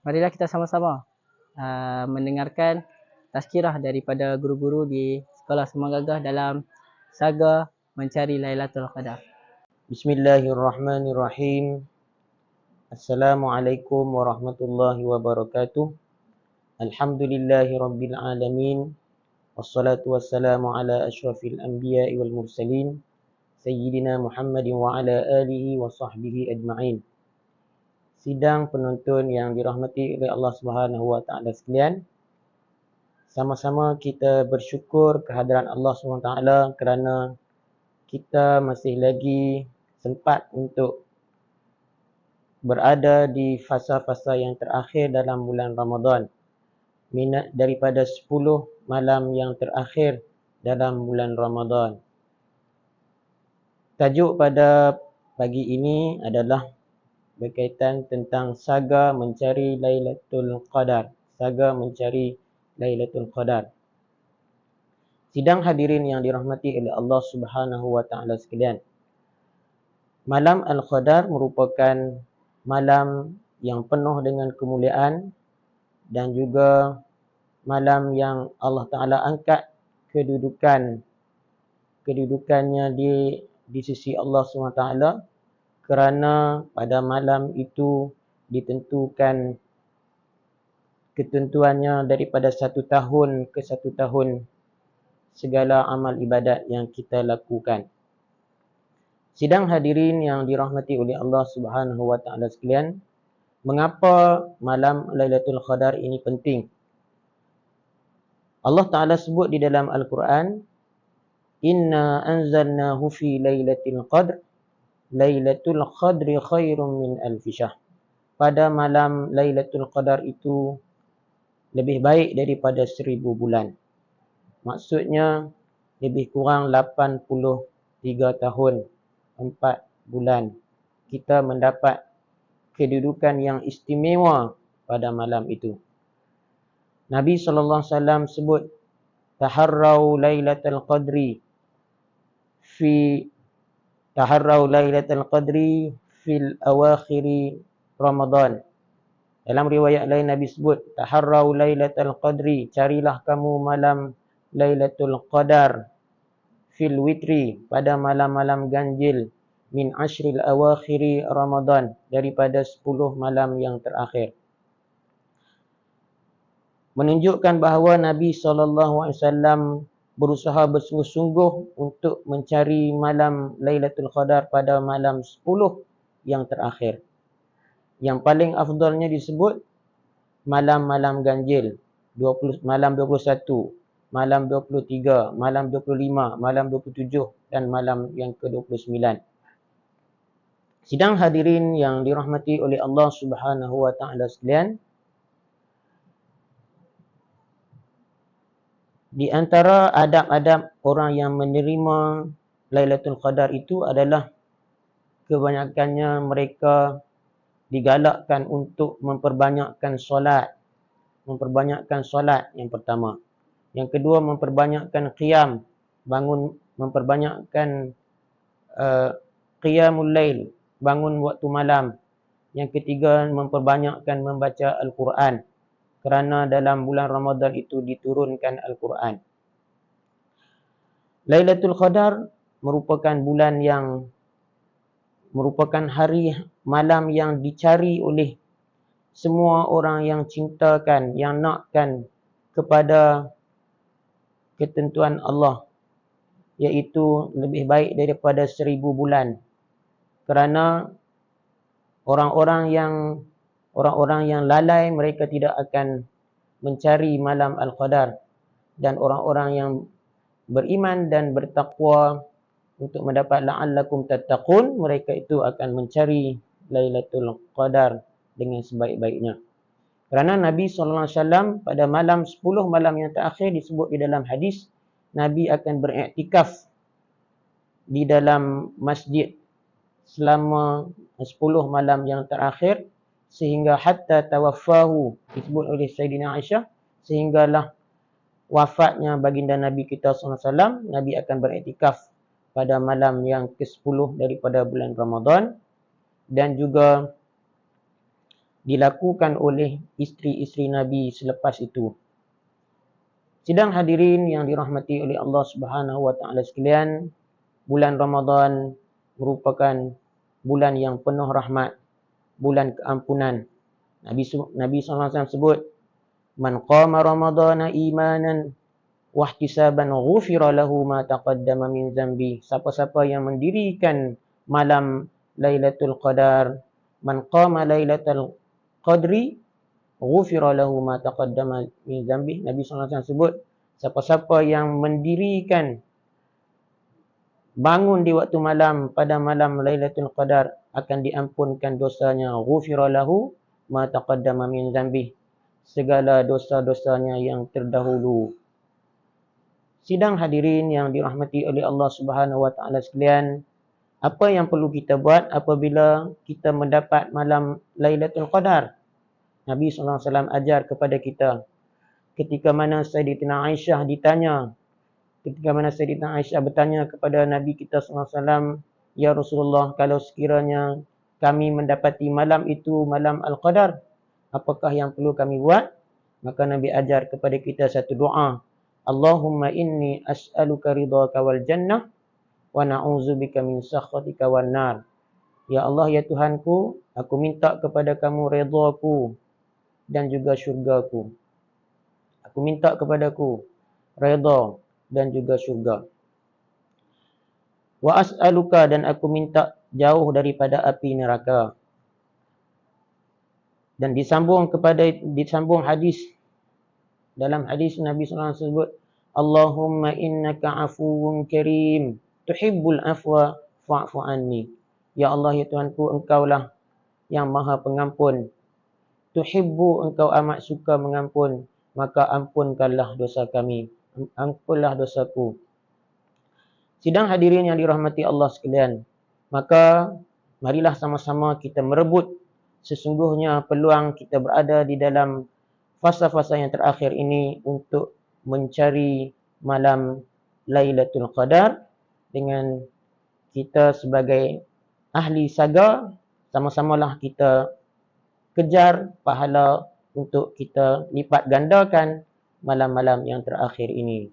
Marilah kita sama-sama mendengarkan tazkirah daripada guru-guru di Sekolah Semang Gagah dalam Saga Mencari Lailatul Qadar. Bismillahirrahmanirrahim. Assalamualaikum warahmatullahi wabarakatuh. Alhamdulillahi rabbil alamin. Wassalatu wassalamu ala asyrafil anbiya'i wal mursalin. Sayyidina Muhammadin wa ala alihi wa sahbihi ajma'in. Sidang penonton yang dirahmati oleh Allah Subhanahu wa taala sekalian. Sama-sama kita bersyukur kehadiran Allah Subhanahu wa taala kerana kita masih lagi sempat untuk berada di fasa-fasa yang terakhir dalam bulan Ramadan. Daripada 10 malam yang terakhir dalam bulan Ramadan. Tajuk pada pagi ini adalah berkaitan tentang saga mencari Lailatul Qadar. Saga mencari Lailatul Qadar. Sidang hadirin yang dirahmati oleh Allah Subhanahu wa taala sekalian. Malam Al-Qadar merupakan malam yang penuh dengan kemuliaan dan juga malam yang Allah Ta'ala angkat kedudukannya di sisi Allah SWT kerana pada malam itu ditentukan ketentuannya daripada satu tahun ke satu tahun segala amal ibadat yang kita lakukan. Sidang hadirin yang dirahmati oleh Allah Subhanahu wa taala sekalian, mengapa malam Lailatul Qadar ini penting? Allah Ta'ala sebut di dalam Al-Quran, Inna anzalnahu fi Lailatul Qadr, Lailatul Qadri khairum min alfi syahr. Pada malam Lailatul Qadar itu lebih baik daripada 1000 bulan. Maksudnya lebih kurang 83 tahun 4 bulan kita mendapat kedudukan yang istimewa pada malam itu. Nabi SAW sebut taharrau lailatul qadri fil awakhiri Ramadan. Dalam riwayat lain Nabi sebut taharrau lailatul qadri, carilah kamu malam Lailatul Qadar fil witri, pada malam-malam ganjil min ashril awakhiri Ramadan, daripada 10 malam yang terakhir. Menunjukkan bahawa Nabi SAW berusaha bersungguh-sungguh untuk mencari malam Lailatul Qadar pada malam 10 yang terakhir. Yang paling afdalnya disebut malam-malam ganjil, malam 21, malam 23, malam 25, malam 27 dan malam yang ke-29. Sidang hadirin yang dirahmati oleh Allah Subhanahu wa taala sekalian, di antara adab-adab orang yang menerima Lailatul Qadar itu adalah kebanyakannya mereka digalakkan untuk memperbanyakkan solat. Memperbanyakkan solat yang pertama. Yang kedua, memperbanyakkan qiyam, memperbanyakkan qiyamul lail, bangun waktu malam. Yang ketiga, memperbanyakkan membaca Al-Quran, kerana dalam bulan Ramadan itu diturunkan Al-Quran. Lailatul Qadar merupakan hari malam yang dicari oleh semua orang yang cintakan, yang nakkan kepada ketentuan Allah, iaitu lebih baik daripada 1000 bulan. Kerana orang-orang yang lalai, mereka tidak akan mencari malam Al-Qadar, dan orang-orang yang beriman dan bertakwa untuk mendapat la'allakum tattaqun, mereka itu akan mencari Lailatul Qadar dengan sebaik-baiknya. Kerana Nabi SAW pada malam 10 malam yang terakhir disebut di dalam hadis, Nabi akan beriktikaf di dalam masjid selama 10 malam yang terakhir, sehingga hatta tawaffahu, disebut oleh Sayyidina Aisyah, sehinggalah wafatnya baginda Nabi kita SAW, Nabi akan beriktikaf pada malam yang ke-10 daripada bulan Ramadan. Dan juga dilakukan oleh isteri-isteri Nabi selepas itu. Sidang hadirin yang dirahmati oleh Allah Subhanahu wa taala sekalian, bulan Ramadan merupakan bulan yang penuh rahmat, bulan keampunan. Nabi SAW sebut, "Man qama Ramadana imanan wa ihtisaban ghufira lahu ma taqaddama min dzambi." Siapa-siapa yang mendirikan malam Lailatul Qadar, man qama Lailatul Qadri ghufira lahu ma taqaddama min dzambi. Nabi SAW sebut, siapa-siapa yang mendirikan bangun di waktu malam pada malam Lailatul Qadar akan diampunkan dosanya, ghufira lahu ma taqaddama min dzambi, segala dosa-dosanya yang terdahulu. Sidang hadirin yang dirahmati oleh Allah Subhanahu wa taala sekalian, apa yang perlu kita buat apabila kita mendapat malam Lailatul Qadar? Nabi SAW ajar kepada kita. Ketika mana Sayyidatina Aisyah ditanya, bertanya kepada Nabi kita SAW, "Ya Rasulullah, kalau sekiranya kami mendapati malam itu malam Al-Qadar, apakah yang perlu kami buat?" Maka Nabi ajar kepada kita satu doa. "Allahumma inni as'aluka ridhaka wal jannah wa na'udzubika min sakhatika wan nar." Ya Allah, ya Tuhanku, aku minta kepada kamu redhaku dan juga syurgaku. Aku minta kepadaku redha dan juga syurga. Wa as'aluka, dan aku minta jauh daripada api neraka. Dan disambung hadis. Dalam hadis Nabi SAW sebut, "Allahumma innaka afuwun karim, tuhibbul afwa fa'fu anni." Ya Allah, ya Tuhanku, engkaulah yang maha pengampun. Tuhibbu, engkau amat suka mengampun, maka ampunkanlah dosa kami. Ampunlah dosaku. Sidang hadirin yang dirahmati Allah sekalian, maka marilah sama-sama kita merebut. Sesungguhnya peluang kita berada di dalam fasa-fasa yang terakhir ini untuk mencari malam Lailatul Qadar. Dengan kita sebagai ahli saga, sama-samalah kita kejar pahala untuk kita lipat gandakan malam-malam yang terakhir ini.